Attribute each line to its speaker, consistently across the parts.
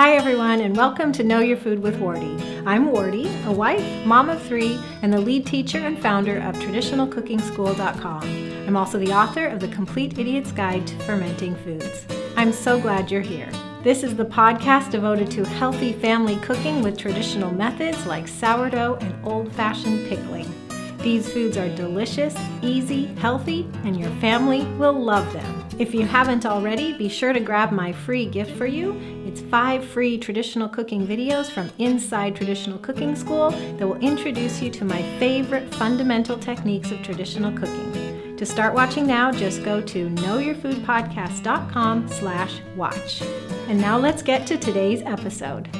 Speaker 1: Hi everyone, and welcome to Know Your Food with Wardee. I'm Wardee, a wife, mom of 3, and the lead teacher and founder of TraditionalCookingSchool.com. I'm also the author of The Complete Idiot's Guide to Fermenting Foods. I'm so glad you're here. This is the podcast devoted to healthy family cooking with traditional methods like sourdough and old-fashioned pickling. These foods are delicious, easy, healthy, and your family will love them. If you haven't already, be sure to grab my free gift for you. It's 5 free traditional cooking videos from inside Traditional Cooking School that will introduce you to my favorite fundamental techniques of traditional cooking. To start watching now, just go to knowyourfoodpodcast.com/watch. And now let's get to today's episode.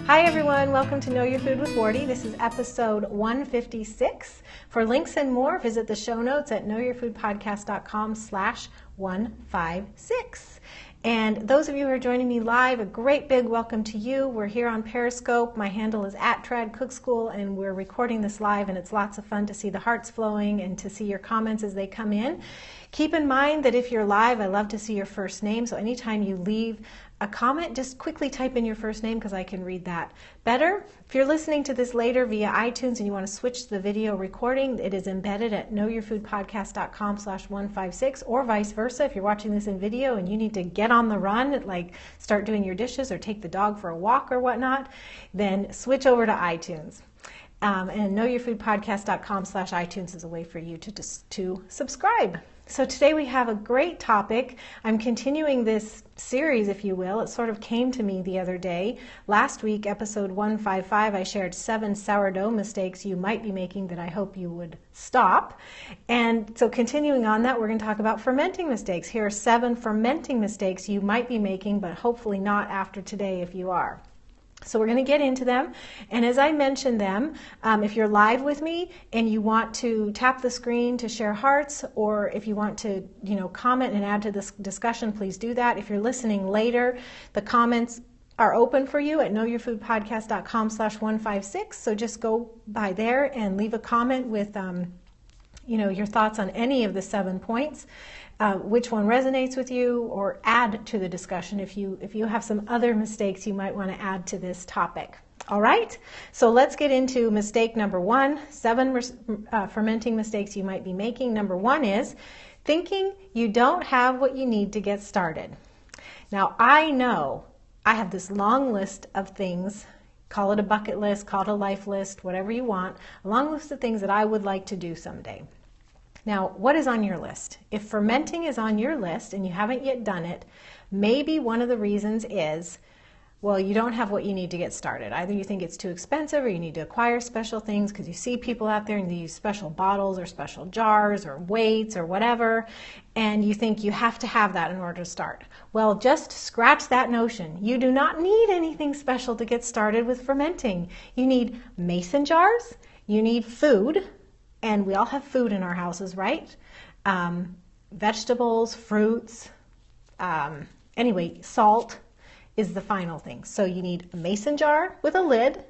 Speaker 1: Hi everyone, welcome to Know Your Food with Wardee. This is episode 156. For links and more, visit the show notes at knowyourfoodpodcast.com/156. And those of you who are joining me live, a great big welcome to you. We're here on Periscope. My handle is @TradCookSchool, and we're recording this live, and it's lots of fun to see the hearts flowing and to see your comments as they come in. Keep in mind that if you're live, I love to see your first name, so anytime you leave a comment, just quickly type in your first name because I can read that better. If you're listening to this later via iTunes and you want to switch to the video recording, it is embedded at knowyourfoodpodcast.com/156, or vice versa. If you're watching this in video and you need to get on the run, like start doing your dishes or take the dog for a walk or whatnot, then switch over to iTunes. And knowyourfoodpodcast.com/iTunes is a way for you to subscribe. So today we have a great topic. I'm continuing this series, if you will. It sort of came to me the other day. Last week, episode 155, I shared 7 sourdough mistakes you might be making that I hope you would stop. And so continuing on that, we're going to talk about fermenting mistakes. Here are 7 fermenting mistakes you might be making, but hopefully not after today if you are. So we're going to get into them, and as I mentioned them, if you're live with me and you want to tap the screen to share hearts, or if you want to comment and add to this discussion, please do that. If you're listening later, the comments are open for you at knowyourfoodpodcast.com/156, so just go by there and leave a comment with your thoughts on any of the 7 points. Which one resonates with you, or add to the discussion if you have some other mistakes you might want to add to this topic. All right, so let's get into mistake number 1, 7 fermenting mistakes you might be making. Number 1 is thinking you don't have what you need to get started. Now, I know I have this long list of things, call it a bucket list, call it a life list, whatever you want, a long list of things that I would like to do someday. Now, what is on your list? If fermenting is on your list and you haven't yet done it, maybe one of the reasons is, well, you don't have what you need to get started. Either you think it's too expensive, or you need to acquire special things because you see people out there and they use special bottles or special jars or weights or whatever, and you think you have to have that in order to start. Well, just scratch that notion. You do not need anything special to get started with fermenting. You need mason jars, you need food, and we all have food in our houses, right? Vegetables, fruits, anyway, salt is the final thing. So you need a mason jar with a lid,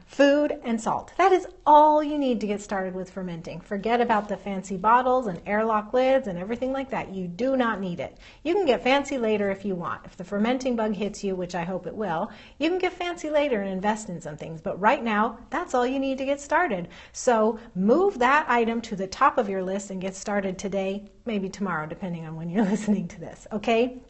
Speaker 1: food, and salt. That is all you need to get started with fermenting. Forget about the fancy bottles and airlock lids and everything like that. You do not need it. You can get fancy later if you want. If the fermenting bug hits you, which I hope it will, you can get fancy later and invest in some things. But right now, that's all you need to get started. So move that item to the top of your list and get started today, maybe tomorrow, depending on when you're listening to this, okay?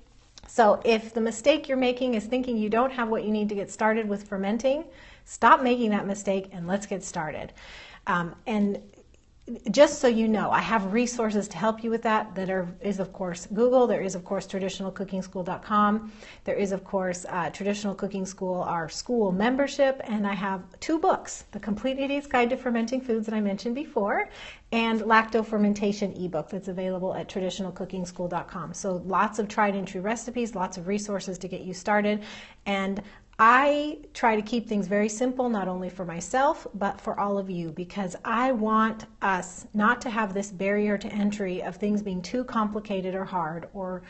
Speaker 1: So if the mistake you're making is thinking you don't have what you need to get started with fermenting, stop making that mistake and let's get started. And just so you know, I have resources to help you with that. Is of course Google, there is of course TraditionalCookingSchool.com, there is of course Traditional Cooking School, our school membership, and I have 2 books, The Complete Idiot's Guide to Fermenting Foods that I mentioned before, and Lacto-Fermentation eBook that's available at TraditionalCookingSchool.com. So lots of tried and true recipes, lots of resources to get you started, and I try to keep things very simple, not only for myself, but for all of you, because I want us not to have this barrier to entry of things being too complicated or hard, or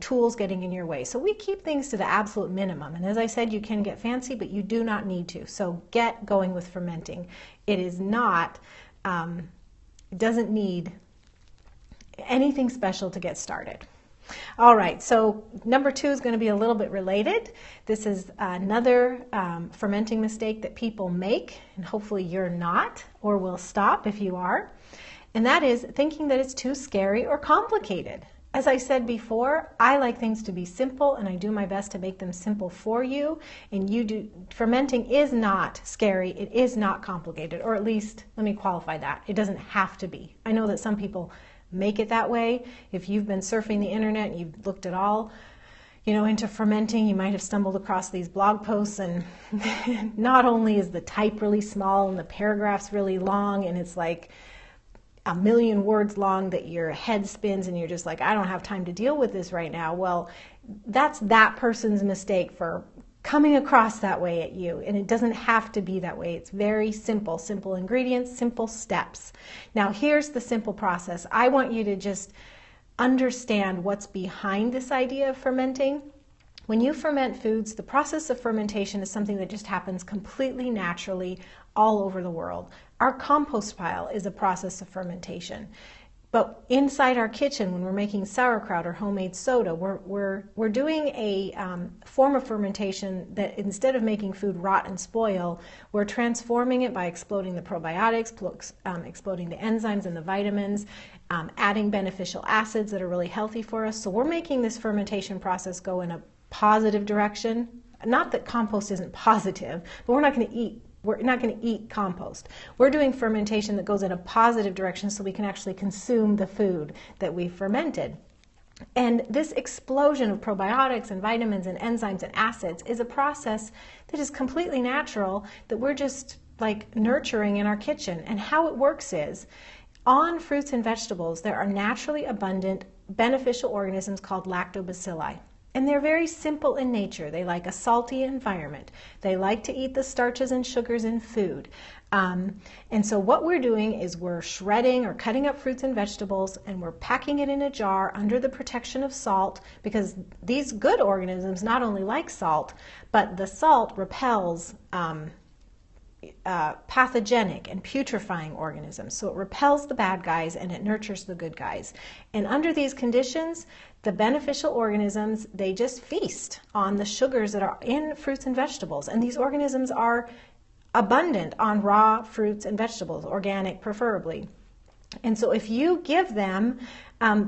Speaker 1: tools getting in your way. So we keep things to the absolute minimum. And as I said, you can get fancy, but you do not need to. So get going with fermenting. It is not, it doesn't need anything special to get started. All right, so number 2 is going to be a little bit related. This is another fermenting mistake that people make, and hopefully you're not, or will stop if you are. And that is thinking that it's too scary or complicated. As I said before, I like things to be simple, and I do my best to make them simple for you. And you do. Fermenting is not scary. It is not complicated, or at least let me qualify that. It doesn't have to be. I know that some people make it that way. If you've been surfing the internet and you've looked at all, into fermenting, you might have stumbled across these blog posts, and not only is the type really small and the paragraphs really long, and it's like a million words long that your head spins and you're just like, I don't have time to deal with this right now. Well, that's that person's mistake for coming across that way at you, and it doesn't have to be that way. It's very simple ingredients, simple steps. Now here's the simple process. I want you to just understand what's behind this idea of fermenting. When you ferment foods, the process of fermentation is something that just happens completely naturally all over the world. Our compost pile is a process of fermentation. But inside our kitchen, when we're making sauerkraut or homemade soda, we're doing a form of fermentation that instead of making food rot and spoil, we're transforming it by exploding the probiotics, exploding the enzymes and the vitamins, adding beneficial acids that are really healthy for us. So we're making this fermentation process go in a positive direction. Not that compost isn't positive, but we're not going to eat compost. We're doing fermentation that goes in a positive direction so we can actually consume the food that we've fermented. And this explosion of probiotics and vitamins and enzymes and acids is a process that is completely natural, that we're just like nurturing in our kitchen. And how it works is, on fruits and vegetables, there are naturally abundant beneficial organisms called lactobacilli. And they're very simple in nature. They like a salty environment. They like to eat the starches and sugars in food. And so what we're doing is we're shredding or cutting up fruits and vegetables, and we're packing it in a jar under the protection of salt, because these good organisms not only like salt, but the salt repels pathogenic and putrefying organisms. So it repels the bad guys and it nurtures the good guys. And under these conditions, the beneficial organisms, they just feast on the sugars that are in fruits and vegetables. And these organisms are abundant on raw fruits and vegetables, organic preferably. And so if you give them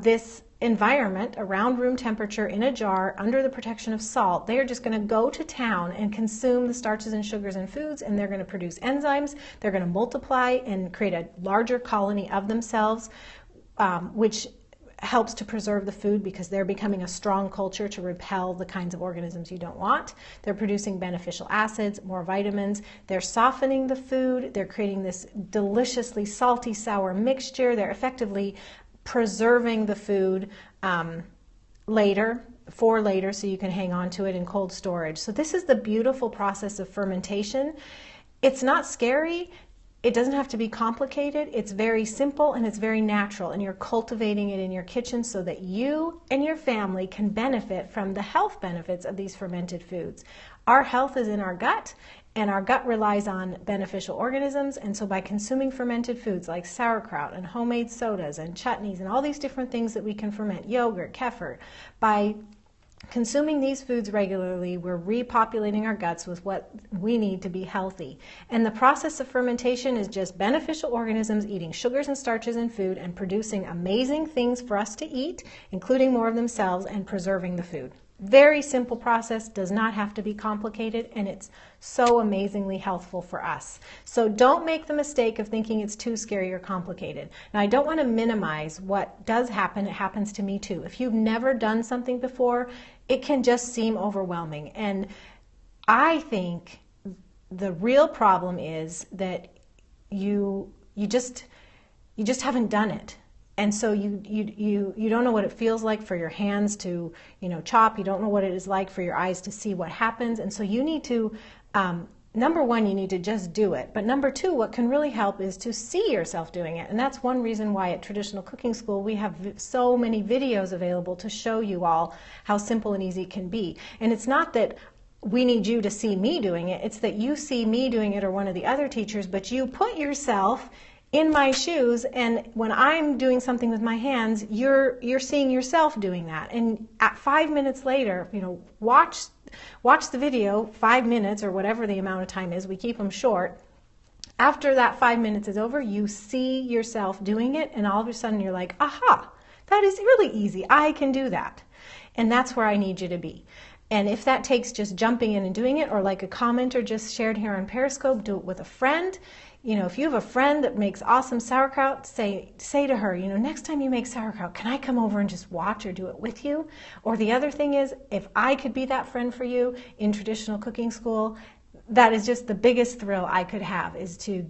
Speaker 1: this environment around room temperature in a jar under the protection of salt, they are just going to go to town and consume the starches and sugars in foods, and they're going to produce enzymes. They're going to multiply and create a larger colony of themselves, which helps to preserve the food because they're becoming a strong culture to repel the kinds of organisms you don't want. They're producing beneficial acids, more vitamins. They're softening the food. They're creating this deliciously salty, sour mixture. They're effectively preserving the food for later so you can hang on to it in cold storage. So this is the beautiful process of fermentation. It's not scary. It doesn't have to be complicated. It's very simple and it's very natural, and you're cultivating it in your kitchen so that you and your family can benefit from the health benefits of these fermented foods. Our health is in our gut, and our gut relies on beneficial organisms, and so by consuming fermented foods like sauerkraut and homemade sodas and chutneys and all these different things that we can ferment, yogurt, kefir, by consuming these foods regularly, we're repopulating our guts with what we need to be healthy. And the process of fermentation is just beneficial organisms eating sugars and starches in food and producing amazing things for us to eat, including more of themselves, and preserving the food. Very simple process, does not have to be complicated, and it's so amazingly healthful for us. So don't make the mistake of thinking it's too scary or complicated. Now, I don't want to minimize what does happen. It happens to me too. If you've never done something before, it can just seem overwhelming. And I think the real problem is that you just haven't done it. And so you don't know what it feels like for your hands to, chop. You don't know what it is like for your eyes to see what happens. And so you need to, number one, you need to just do it. But number two, what can really help is to see yourself doing it. And that's one reason why at Traditional Cooking School we have so many videos available to show you all how simple and easy it can be. And it's not that we need you to see me doing it. It's that you see me doing it or one of the other teachers, but you put yourself in my shoes, and when I'm doing something with my hands, you're seeing yourself doing that. And at 5 minutes later, watch the video, 5 minutes or whatever the amount of time is, we keep them short. After that 5 minutes is over, you see yourself doing it, and all of a sudden you're like, aha, that is really easy. I can do that. And that's where I need you to be. And if that takes just jumping in and doing it, or like a commenter just shared here on Periscope, do it with a friend. If you have a friend that makes awesome sauerkraut, say to her, next time you make sauerkraut, can I come over and just watch or do it with you? Or the other thing is, if I could be that friend for you in traditional cooking school, that is just the biggest thrill I could have, is to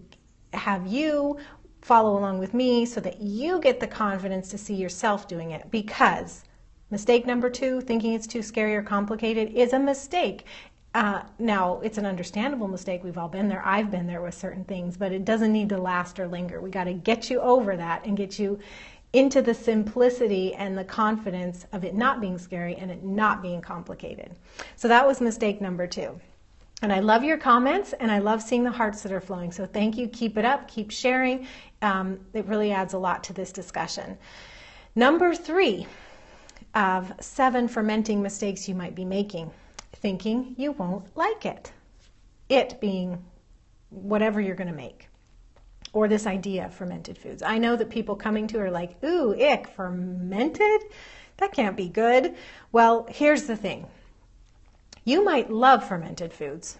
Speaker 1: have you follow along with me so that you get the confidence to see yourself doing it. Because mistake number 2, thinking it's too scary or complicated, is a mistake. Now, it's an understandable mistake. We've all been there. I've been there with certain things, but it doesn't need to last or linger. We got to get you over that and get you into the simplicity and the confidence of it not being scary and it not being complicated. So that was mistake number 2. And I love your comments, and I love seeing the hearts that are flowing. So thank you. Keep it up. Keep sharing. It really adds a lot to this discussion. Number 3 of 7 fermenting mistakes you might be making: thinking you won't like it. It being whatever you're going to make, or this idea of fermented foods. I know that people coming to are like, ooh, ick, fermented? That can't be good. Well, here's the thing. You might love fermented foods,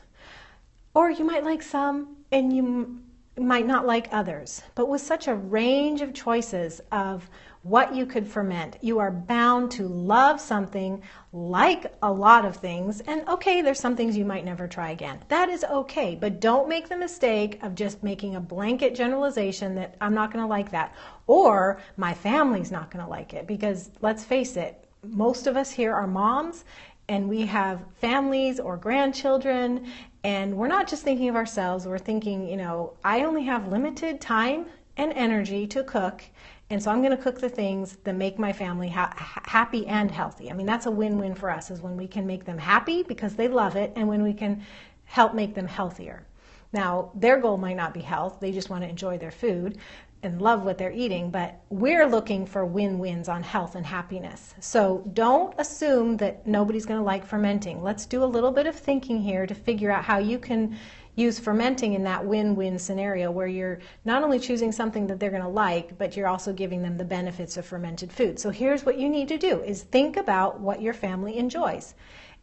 Speaker 1: or you might like some and you might not like others. But with such a range of choices of what you could ferment, you are bound to love something, like a lot of things, and okay, there's some things you might never try again. That is okay, but don't make the mistake of just making a blanket generalization that I'm not going to like that, or my family's not going to like it, because let's face it, most of us here are moms, and we have families or grandchildren, and we're not just thinking of ourselves, we're thinking, I only have limited time and energy to cook, and so I'm going to cook the things that make my family happy and healthy. I mean, that's a win-win for us, is when we can make them happy because they love it, and when we can help make them healthier. Now, their goal might not be health, they just want to enjoy their food and love what they're eating, but we're looking for win-wins on health and happiness. So don't assume that nobody's going to like fermenting. Let's do a little bit of thinking here to figure out how you can use fermenting in that win-win scenario, where you're not only choosing something that they're going to like, but you're also giving them the benefits of fermented food. So here's what you need to do, is think about what your family enjoys.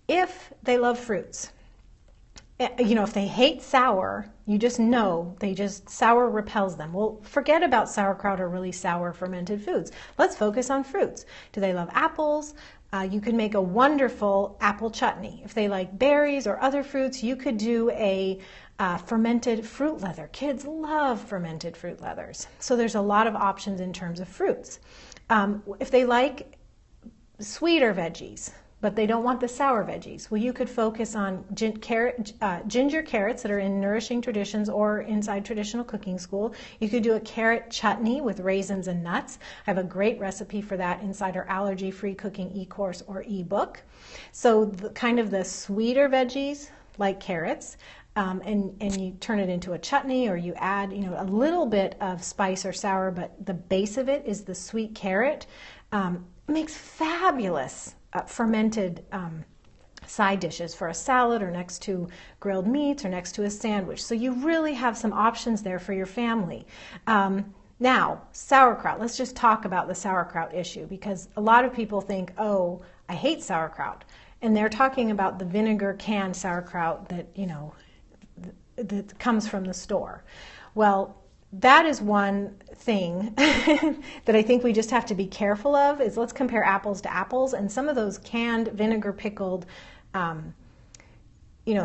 Speaker 1: If they love fruits, if they hate sour, you just know sour repels them. Well, forget about sauerkraut or really sour fermented foods. Let's focus on fruits. Do they love apples? You could make a wonderful apple chutney. If they like berries or other fruits, you could do a fermented fruit leather. Kids love fermented fruit leathers. So there's a lot of options in terms of fruits. If they like sweeter veggies, but they don't want the sour veggies, well, you could focus on ginger carrots that are in Nourishing Traditions or inside Traditional Cooking School. You could do a carrot chutney with raisins and nuts. I have a great recipe for that inside our allergy-free cooking eCourse or eBook. So kind of the sweeter veggies, like carrots, and you turn it into a chutney, or you add a little bit of spice or sour, but the base of it is the sweet carrot. Makes fabulous fermented side dishes for a salad, or next to grilled meats, or next to a sandwich. So you really have some options there for your family. Now, sauerkraut. Let's just talk about the sauerkraut issue, because a lot of people think, oh, I hate sauerkraut. And they're talking about the vinegar canned sauerkraut that, that comes from the store. Well, that is one thing that I think we just have to be careful of, is let's compare apples to apples. And some of those canned vinegar pickled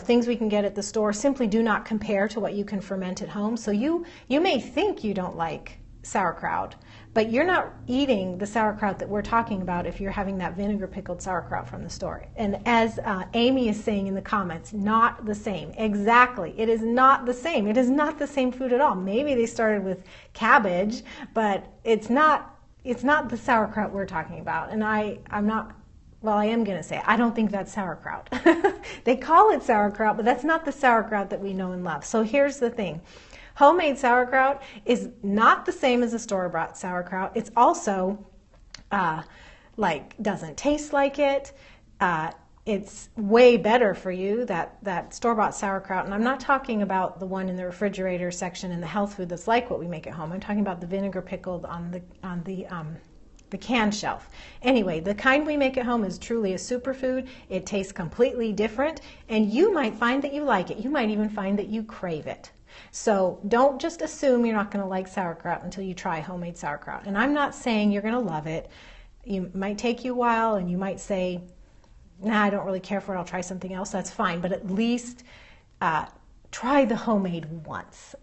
Speaker 1: things we can get at the store simply do not compare to what you can ferment at home. So you may think you don't like sauerkraut, but you're not eating the sauerkraut that we're talking about if you're having that vinegar pickled sauerkraut from the store. And as Amy is saying in the comments, not the same. Exactly. It is not the same. It is not the same food at all. Maybe they started with cabbage, but it's not the sauerkraut we're talking about. And I am going to say, I don't think that's sauerkraut. They call it sauerkraut, but that's not the sauerkraut that we know and love. So here's the thing. Homemade sauerkraut is not the same as a store-bought sauerkraut. It's also doesn't taste like it. It's way better for you, that store-bought sauerkraut. And I'm not talking about the one in the refrigerator section in the health food that's like what we make at home. I'm talking about the vinegar pickled on the can shelf. Anyway, the kind we make at home is truly a superfood. It tastes completely different, and you might find that you like it. You might even find that you crave it. So don't just assume you're not going to like sauerkraut until you try homemade sauerkraut. And I'm not saying you're going to love it. It might take you a while, and you might say, nah, I don't really care for it, I'll try something else. That's fine, but at least try the homemade once.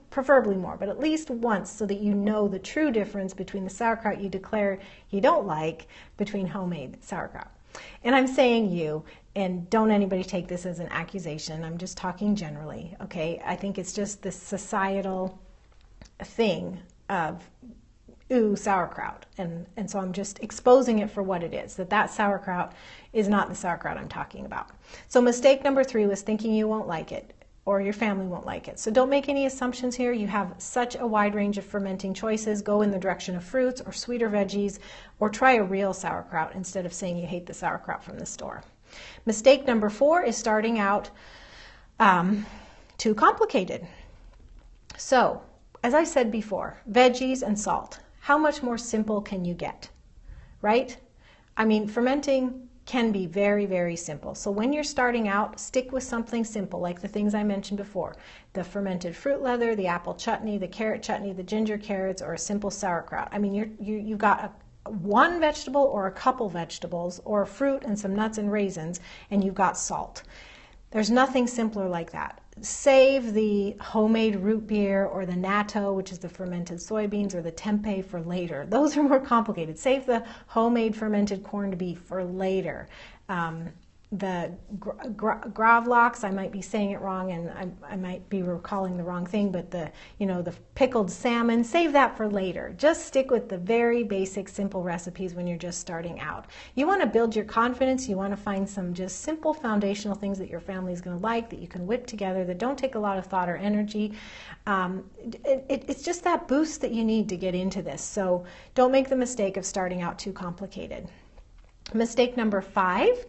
Speaker 1: Preferably more, but at least once, so that you know the true difference between the sauerkraut you declare you don't like between homemade sauerkraut. And I'm saying you, and don't anybody take this as an accusation. I'm just talking generally, okay? I think it's just this societal thing of ooh, sauerkraut. And so I'm just exposing it for what it is, that sauerkraut is not the sauerkraut I'm talking about. So mistake number 3 was thinking you won't like it, or your family won't like it. So don't make any assumptions here. You have such a wide range of fermenting choices. Go in the direction of fruits or sweeter veggies, or try a real sauerkraut instead of saying you hate the sauerkraut from the store. Mistake number 4 is starting out too complicated. So, as I said before, veggies and salt. How much more simple can you get, right? I mean, fermenting can be very, very simple. So when you're starting out, stick with something simple, like the things I mentioned before. The fermented fruit leather, the apple chutney, the carrot chutney, the ginger carrots, or a simple sauerkraut. I mean, you've got one vegetable or a couple vegetables, or a fruit and some nuts and raisins, and you've got salt. There's nothing simpler like that. Save the homemade root beer or the natto, which is the fermented soybeans, or the tempeh for later. Those are more complicated. Save the homemade fermented corned beef for later. The gravlax, I might be saying it wrong, and I might be recalling the wrong thing, but the pickled salmon, save that for later. Just stick with the very basic, simple recipes when you're just starting out. You want to build your confidence. You want to find some just simple foundational things that your family is going to like, that you can whip together, that don't take a lot of thought or energy. It's just that boost that you need to get into this. So don't make the mistake of starting out too complicated. Mistake number 5.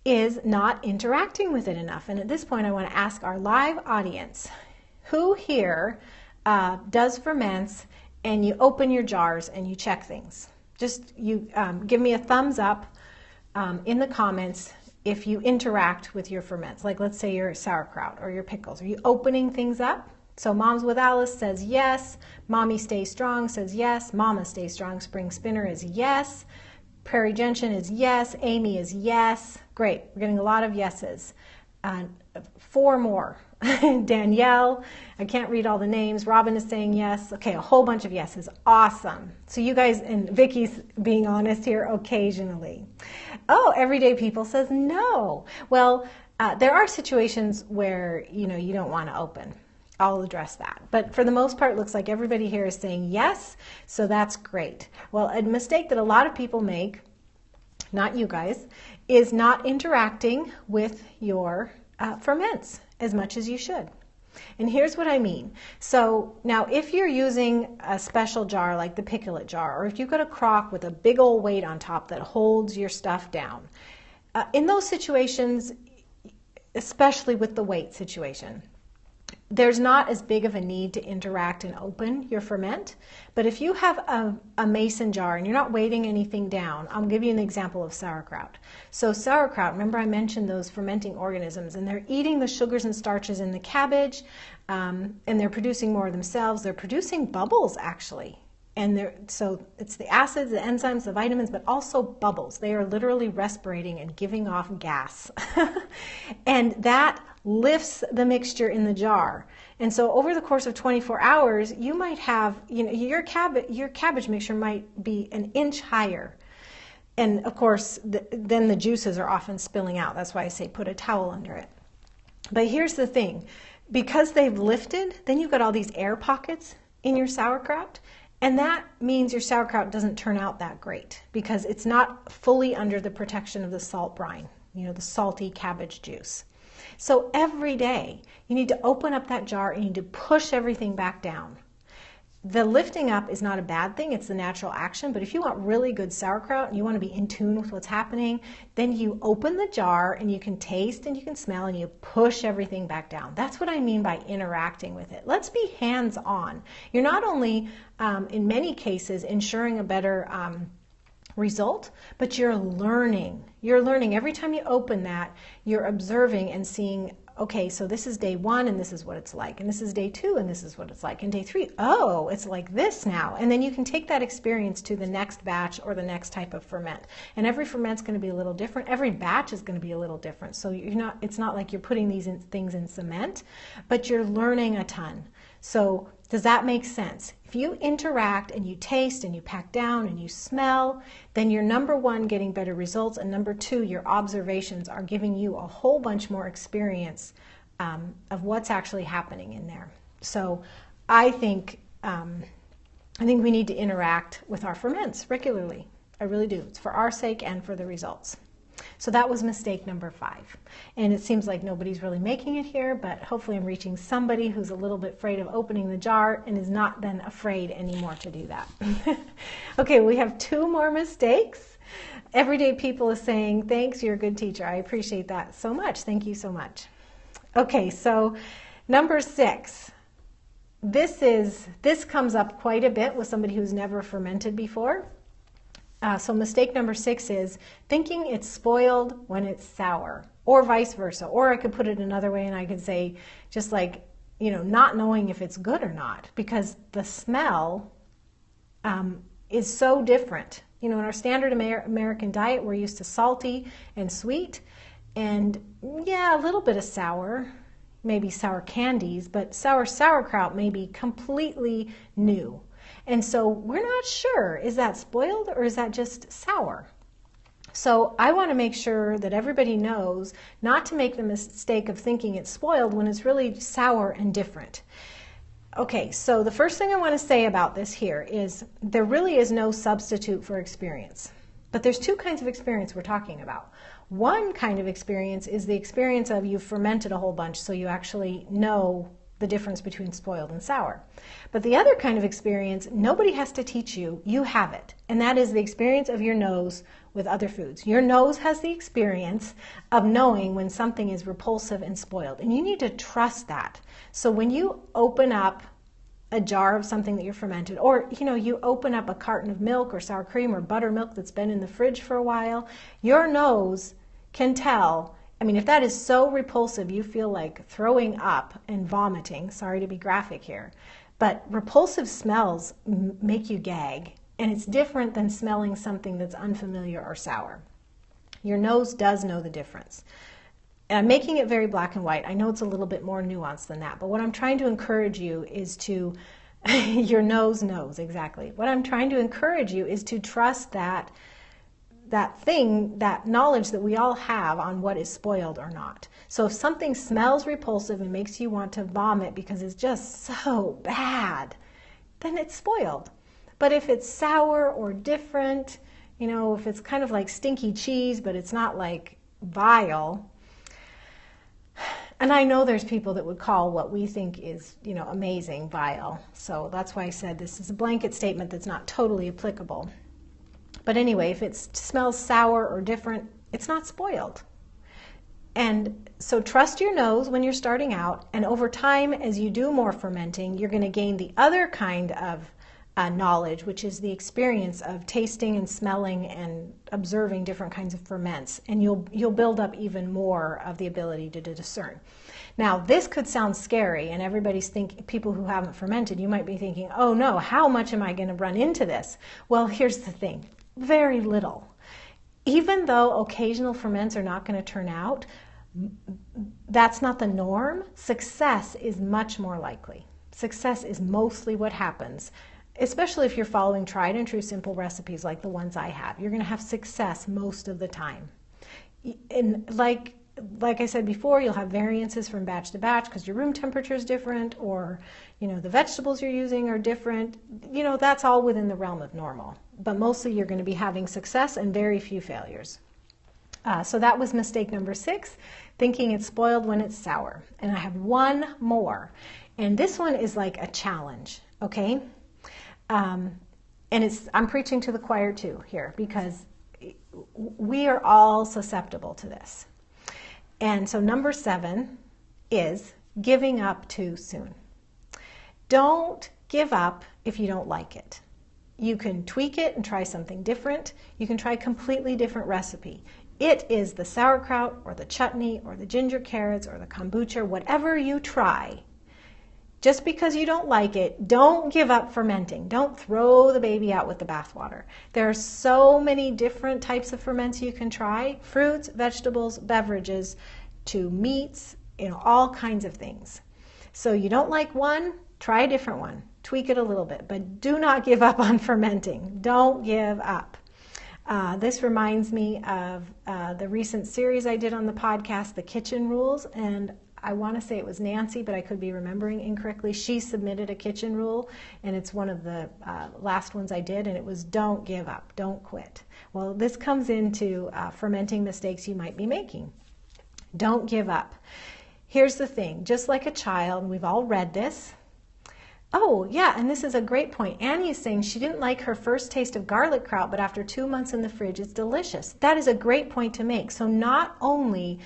Speaker 1: Is not interacting with it enough. And at this point, I want to ask our live audience, who here does ferments and you open your jars and you check things? Just give me a thumbs up in the comments if you interact with your ferments. Like, let's say your sauerkraut or your pickles. Are you opening things up? So Moms with Alice says yes. Mommy Stay Strong says yes. Mama Stay Strong Spring Spinner is yes. Prairie Gentian is yes. Amy is yes. Great. We're getting a lot of yeses. 4 more. Danielle, I can't read all the names. Robin is saying yes. Okay, a whole bunch of yeses. Awesome. So you guys, and Vicky's being honest here occasionally. Oh, Everyday People says no. Well, there are situations where you don't want to open. I'll address that. But for the most part, it looks like everybody here is saying yes, so that's great. Well, a mistake that a lot of people make, not you guys, is not interacting with your ferments as much as you should. And here's what I mean. So now if you're using a special jar like the pickle jar, or if you've got a crock with a big old weight on top that holds your stuff down, in those situations, especially with the weight situation, there's not as big of a need to interact and open your ferment. But if you have a mason jar and you're not weighting anything down, I'll give you an example of sauerkraut. So sauerkraut, remember I mentioned those fermenting organisms, and they're eating the sugars and starches in the cabbage, and they're producing more themselves. They're producing bubbles, actually. And so it's the acids, the enzymes, the vitamins, but also bubbles. They are literally respirating and giving off gas. And that lifts the mixture in the jar. And so over the course of 24 hours, you might have, your cabbage mixture might be an inch higher. And of course, then the juices are often spilling out. That's why I say put a towel under it. But here's the thing. Because they've lifted, then you've got all these air pockets in your sauerkraut. And that means your sauerkraut doesn't turn out that great because it's not fully under the protection of the salt brine, the salty cabbage juice. So every day you need to open up that jar and you need to push everything back down. The lifting up is not a bad thing, it's the natural action, but if you want really good sauerkraut and you want to be in tune with what's happening, then you open the jar and you can taste and you can smell and you push everything back down. That's what I mean by interacting with it. Let's be hands-on. You're not only, in many cases, ensuring a better result, but you're learning. You're learning. Every time you open that, you're observing and seeing, okay, so this is day 1 and this is what it's like, and this is day 2 and this is what it's like, and day 3, oh, it's like this now. And then you can take that experience to the next batch or the next type of ferment. And every ferment's going to be a little different. Every batch is going to be a little different. So it's not like you're putting these things in cement, but you're learning a ton. So does that make sense? If you interact and you taste and you pack down and you smell, then you're number 1 getting better results, and number 2, your observations are giving you a whole bunch more experience of what's actually happening in there. So I think we need to interact with our ferments regularly. I really do. It's for our sake and for the results. So that was mistake number 5. And it seems like nobody's really making it here, but hopefully I'm reaching somebody who's a little bit afraid of opening the jar and is not then afraid anymore to do that. Okay, we have 2 more mistakes. Everyday People is saying, thanks, you're a good teacher. I appreciate that so much. Thank you so much. Okay, so number 6. This comes up quite a bit with somebody who's never fermented before. So mistake number 6 is thinking it's spoiled when it's sour, or vice versa. Or I could put it another way and I could say just like, not knowing if it's good or not, because the smell is so different. In our standard American diet, we're used to salty and sweet and yeah, a little bit of sour, maybe sour candies, but sauerkraut may be completely new. And so we're not sure, is that spoiled or is that just sour? So I want to make sure that everybody knows not to make the mistake of thinking it's spoiled when it's really sour and different. Okay, so the first thing I want to say about this here is there really is no substitute for experience. But there's 2 kinds of experience we're talking about. One kind of experience is the experience of you've fermented a whole bunch, so you actually know the difference between spoiled and sour. But the other kind of experience, nobody has to teach you, you have it. And that is the experience of your nose with other foods. Your nose has the experience of knowing when something is repulsive and spoiled. And you need to trust that. So when you open up a jar of something that you're fermented, or you open up a carton of milk or sour cream or buttermilk that's been in the fridge for a while, your nose can tell. I mean, if that is so repulsive, you feel like throwing up and vomiting, sorry to be graphic here, but repulsive smells make you gag, and it's different than smelling something that's unfamiliar or sour. Your nose does know the difference. And I'm making it very black and white. I know it's a little bit more nuanced than that, but what I'm trying to encourage you is to, your nose knows, exactly. What I'm trying to encourage you is to trust that knowledge that we all have on what is spoiled or not. So if something smells repulsive and makes you want to vomit because it's just so bad, then it's spoiled. But if it's sour or different, if it's kind of like stinky cheese, but it's not like vile, and I know there's people that would call what we think is, amazing vile. So that's why I said this is a blanket statement that's not totally applicable. But anyway, if it smells sour or different, it's not spoiled. And so trust your nose when you're starting out, and over time, as you do more fermenting, you're going to gain the other kind of knowledge, which is the experience of tasting and smelling and observing different kinds of ferments, and you'll build up even more of the ability to discern. Now, this could sound scary, and everybody's thinking, people who haven't fermented, you might be thinking, oh no, how much am I going to run into this? Well, here's the thing. Very little. Even though occasional ferments are not going to turn out, that's not the norm. Success is much more likely. Success is mostly what happens, especially if you're following tried and true simple recipes like the ones I have. You're going to have success most of the time. And like I said before, you'll have variances from batch to batch because your room temperature is different, or the vegetables you're using are different. That's all within the realm of normal. But mostly you're going to be having success and very few failures. So that was mistake number 6, thinking it's spoiled when it's sour. And I have one more. And this one is like a challenge, okay? And I'm preaching to the choir too here, because we are all susceptible to this. And so number 7 is giving up too soon. Don't give up if you don't like it. You can tweak it and try something different. You can try a completely different recipe. It is the sauerkraut or the chutney or the ginger carrots or the kombucha, whatever you try. Just because you don't like it, don't give up fermenting. Don't throw the baby out with the bathwater. There are so many different types of ferments you can try. Fruits, vegetables, beverages, to meats, all kinds of things. So you don't like one, try a different one. Tweak it a little bit, but do not give up on fermenting. Don't give up. This reminds me of the recent series I did on the podcast, The Kitchen Rules, and I want to say it was Nancy, but I could be remembering incorrectly. She submitted a kitchen rule, and it's one of the last ones I did, and it was don't give up, don't quit. Well, this comes into fermenting mistakes you might be making. Don't give up. Here's the thing, just like a child, we've all read this. Oh, yeah, and this is a great point. Annie is saying she didn't like her first taste of garlic kraut, but after 2 months in the fridge, it's delicious. That is a great point to make. So not only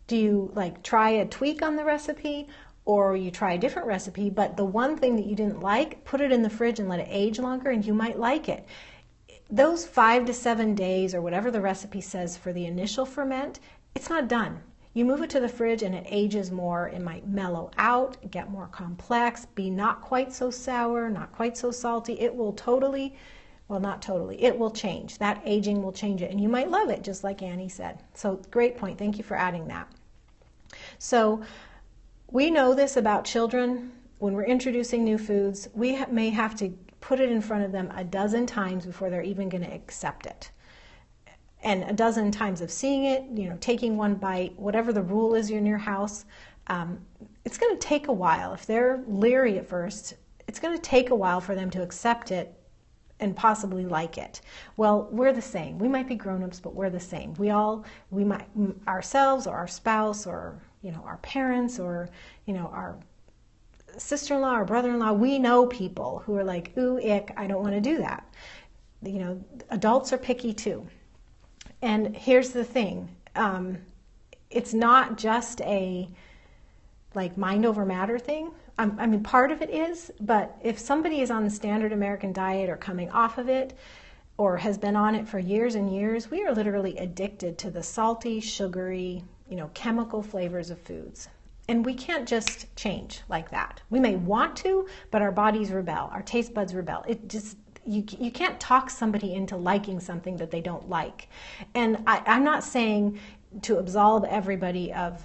Speaker 1: do you try a tweak on the recipe or you try a different recipe, but the one thing that you didn't like, put it in the fridge and let it age longer and you might like it. Those 5 to 7 days or whatever the recipe says for the initial ferment, it's not done. You move it to the fridge and it ages more. It might mellow out, get more complex, be not quite so sour, not quite so salty. It will not totally, it will change. That aging will change it and you might love it, just like Annie said. So great point. Thank you for adding that. So we know this about children. When we're introducing new foods, we may have to put it in front of them a dozen times before they're even going to accept it. And a dozen times of seeing it, taking one bite, whatever the rule is in your house, it's going to take a while. If they're leery at first, it's going to take a while for them to accept it and possibly like it. Well, we're the same. We might be grown-ups, but we're the same. We might, ourselves or our spouse or, our parents or, our sister-in-law or brother-in-law, we know people who are like, ooh, ick, I don't want to do that. Adults are picky too. And here's the thing, it's not just a mind over matter thing. I mean, part of it is, but if somebody is on the standard American diet or coming off of it or has been on it for years and years, we are literally addicted to the salty, sugary, chemical flavors of foods. And we can't just change like that. We may want to, but our bodies rebel, our taste buds rebel. You can't talk somebody into liking something that they don't like. And I'm not saying to absolve everybody of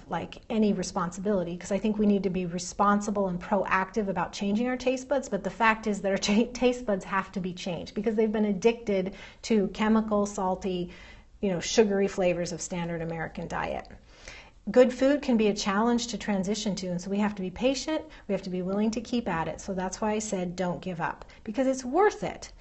Speaker 1: any responsibility, because I think we need to be responsible and proactive about changing our taste buds, but the fact is that our taste buds have to be changed because they've been addicted to chemical, salty, sugary flavors of standard American diet. Good food can be a challenge to transition to, and so we have to be patient, we have to be willing to keep at it. So that's why I said don't give up, because it's worth it.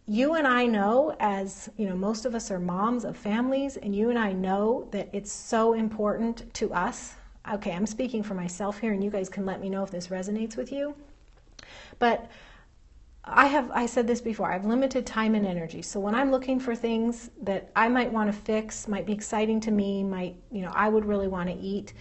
Speaker 1: You and I know, as most of us are moms of families, and you and I know that it's so important to us. Okay, I'm speaking for myself here, and you guys can let me know if this resonates with you. But I said this before, I have limited time and energy. So when I'm looking for things that I might want to fix, might be exciting to me, I would really want to eat,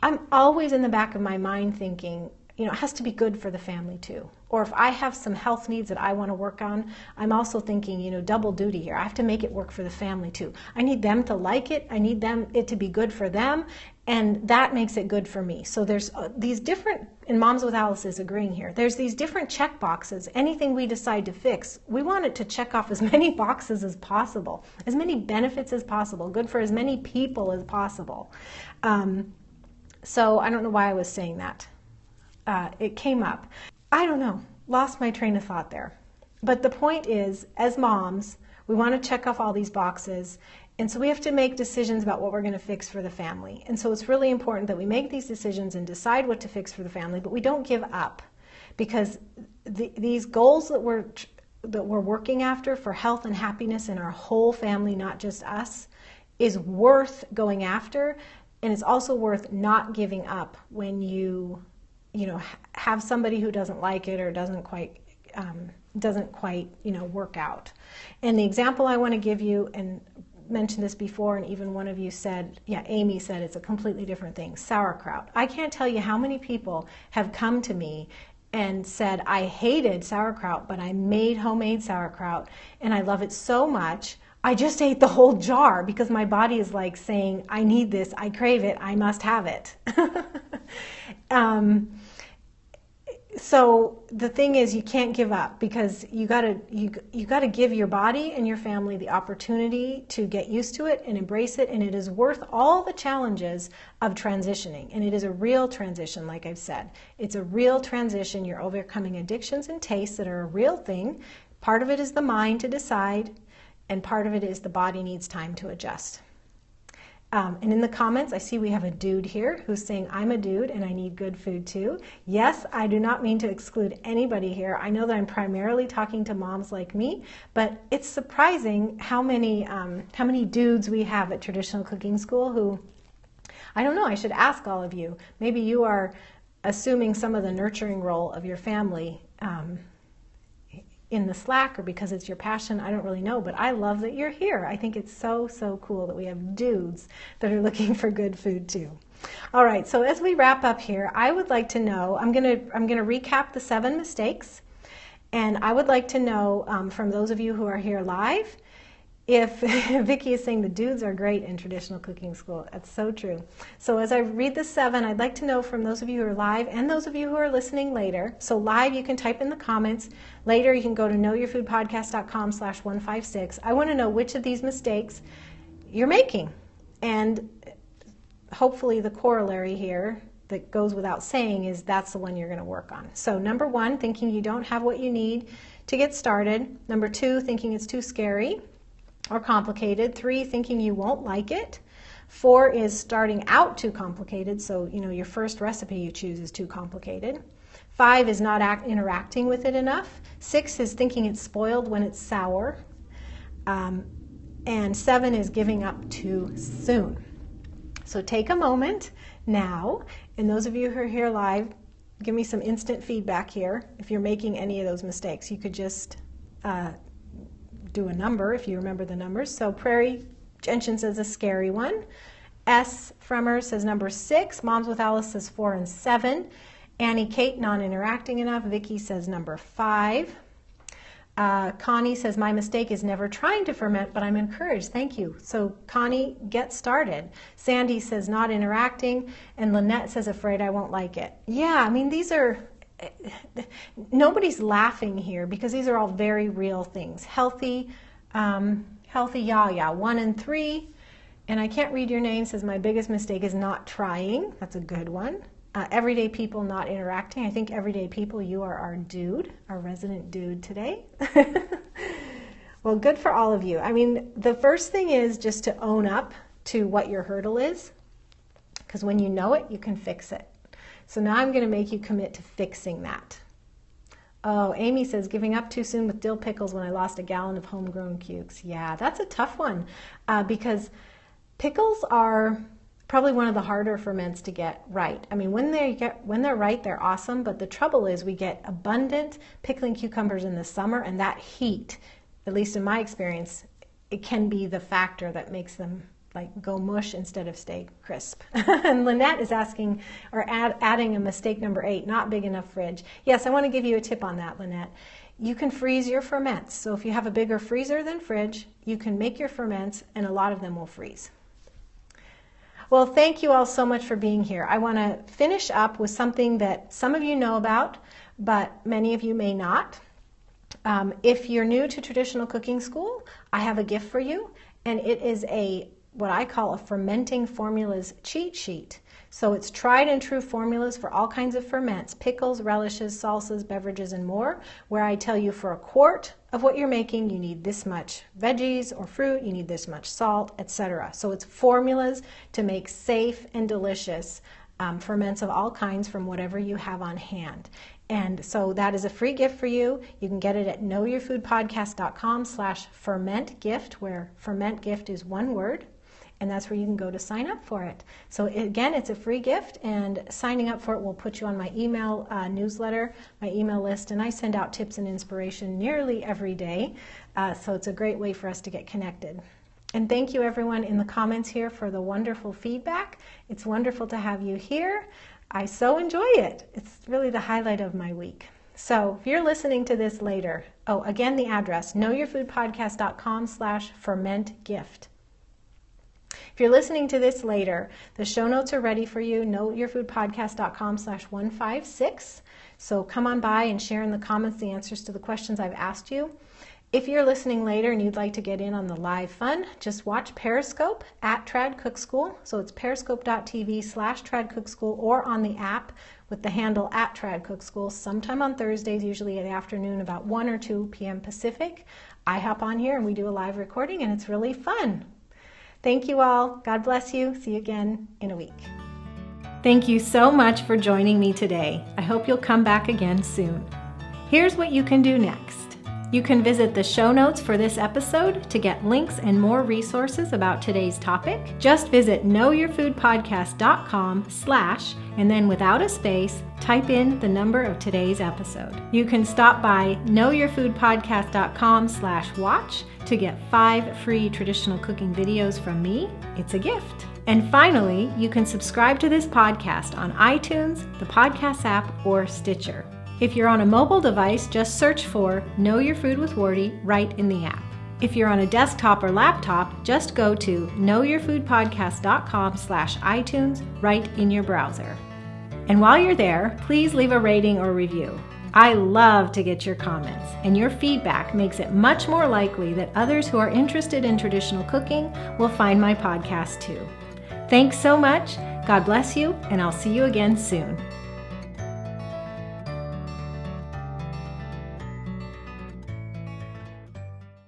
Speaker 1: I'm always in the back of my mind thinking, it has to be good for the family too. Or if I have some health needs that I want to work on, I'm also thinking, double duty here. I have to make it work for the family too. I need them to like it. I need it to be good for them. And that makes it good for me. So there's these different, and Moms with Alice is agreeing here, there's these different check boxes. Anything we decide to fix, we want it to check off as many boxes as possible, as many benefits as possible, good for as many people as possible. So I don't know why I was saying that. It came up. I don't know, lost my train of thought there. But the point is, as moms, we want to check off all these boxes, and so we have to make decisions about what we're going to fix for the family. And so it's really important that we make these decisions and decide what to fix for the family, but we don't give up, because these goals that we're working after for health and happiness in our whole family, not just us, is worth going after, and it's also worth not giving up when you have somebody who doesn't like it or doesn't quite work out. And the example I want to give you, and mentioned this before, and even one of you said, Amy said it's a completely different thing, sauerkraut. I can't tell you how many people have come to me and said, I hated sauerkraut, but I made homemade sauerkraut and I love it so much. I just ate the whole jar because my body is like saying, I need this, I crave it, I must have it. So the thing is, you can't give up, because you gotta give your body and your family the opportunity to get used to it and embrace it, and it is worth all the challenges of transitioning. And it is a real transition, like I've said. It's a real transition. You're overcoming addictions and tastes that are a real thing. Part of it is the mind to decide, and part of it is the body needs time to adjust. And in the comments, I see we have a dude here who's saying, I'm a dude and I need good food too. Yes, I do not mean to exclude anybody here. I know that I'm primarily talking to moms like me, but it's surprising how many dudes we have at Traditional Cooking School who, I don't know, I should ask all of you. Maybe you are assuming some of the nurturing role of your family in the Slack, or because it's your passion, I don't really know, but I love that you're here. I think it's so, so cool that we have dudes that are looking for good food too. All right, so as we wrap up here, I would like to know, I'm gonna recap the 7 mistakes, and I would like to know from those of you who are here live, if Vicki is saying the dudes are great in Traditional Cooking School. That's so true. So as I read the 7, I'd like to know from those of you who are live and those of you who are listening later. So live, you can type in the comments. Later, you can go to knowyourfoodpodcast.com/156. I want to know which of these mistakes you're making. And hopefully the corollary here that goes without saying is that's the one you're going to work on. So number 1, thinking you don't have what you need to get started. Number 2, thinking it's too scary or complicated. 3, thinking you won't like it. 4 is starting out too complicated, so your first recipe you choose is too complicated. 5 is not interacting with it enough. 6 is thinking it's spoiled when it's sour. And 7 is giving up too soon. So take a moment now, and those of you who are here live, give me some instant feedback here. If you're making any of those mistakes, you could just do a number if you remember the numbers. So Prairie Gentian says a scary one. S. Fremer says number 6. Moms with Alice says 4 and 7. Annie Kate, non-interacting enough. Vicki says number 5. Connie says my mistake is never trying to ferment, but I'm encouraged. Thank you. So Connie, get started. Sandy says not interacting, and Lynette says afraid I won't like it. Yeah, I mean, these are, nobody's laughing here because these are all very real things. Healthy Yaya, 1 and 3. And I can't read your name, says my biggest mistake is not trying. That's a good one. Everyday people not interacting. I think everyday people, you are our dude, our resident dude today. Well, good for all of you. I mean, the first thing is just to own up to what your hurdle is, because when you know it, you can fix it. So now I'm going to make you commit to fixing that. Oh, Amy says, giving up too soon with dill pickles when I lost a gallon of homegrown cukes. Yeah, that's a tough one because pickles are probably one of the harder ferments to get right. I mean, when they're right, they're awesome, but the trouble is we get abundant pickling cucumbers in the summer, and that heat, at least in my experience, it can be the factor that makes them like go mush instead of stay crisp. And Lynette is asking, or adding a mistake number 8, not big enough fridge. Yes, I want to give you a tip on that, Lynette. You can freeze your ferments. So if you have a bigger freezer than fridge, you can make your ferments, and a lot of them will freeze. Well, thank you all so much for being here. I want to finish up with something that some of you know about, but many of you may not. If you're new to Traditional Cooking School, I have a gift for you, and it is what I call a fermenting formulas cheat sheet. So it's tried and true formulas for all kinds of ferments, pickles, relishes, salsas, beverages, and more, where I tell you for a quart of what you're making, you need this much veggies or fruit, you need this much salt, etc. So it's formulas to make safe and delicious ferments of all kinds from whatever you have on hand. And so that is a free gift for you. You can get it at knowyourfoodpodcast.com/fermentgift, where ferment gift is one word. and that's where you can go to sign up for it. So again, it's a free gift, and signing up for it will put you on my email newsletter, my email list, and I send out tips and inspiration nearly every day. So it's a great way for us to get connected. And thank you everyone in the comments here for the wonderful feedback. It's wonderful to have you here. I so enjoy it. It's really the highlight of my week. So if you're listening to this later, again, the address, knowyourfoodpodcast.com/fermentgift. If you're listening to this later, the show notes are ready for you, knowyourfoodpodcast.com/156. So come on by and share in the comments the answers to the questions I've asked you. If you're listening later and you'd like to get in on the live fun, just watch Periscope at Trad Cook School. So it's periscope.tv/Trad Cook School, or on the app with the handle at Trad Cook School, sometime on Thursdays, usually in the afternoon, about 1 or 2 p.m. Pacific. I hop on here and we do a live recording, and it's really fun. Thank you all. God bless you. See you again in a week. Thank you so much for joining me today. I hope you'll come back again soon. Here's what you can do next. You can visit the show notes for this episode to get links and more resources about today's topic. Just visit knowyourfoodpodcast.com/ and then without a space, type in the number of today's episode. You can stop by knowyourfoodpodcast.com/watch to get 5 free traditional cooking videos from me. It's a gift. And finally, you can subscribe to this podcast on iTunes, the podcast app, or Stitcher. If you're on a mobile device, just search for Know Your Food with Wardee right in the app. If you're on a desktop or laptop, just go to knowyourfoodpodcast.com/iTunes right in your browser. And while you're there, please leave a rating or review. I love to get your comments, and your feedback makes it much more likely that others who are interested in traditional cooking will find my podcast too. Thanks so much. God bless you, and I'll see you again soon.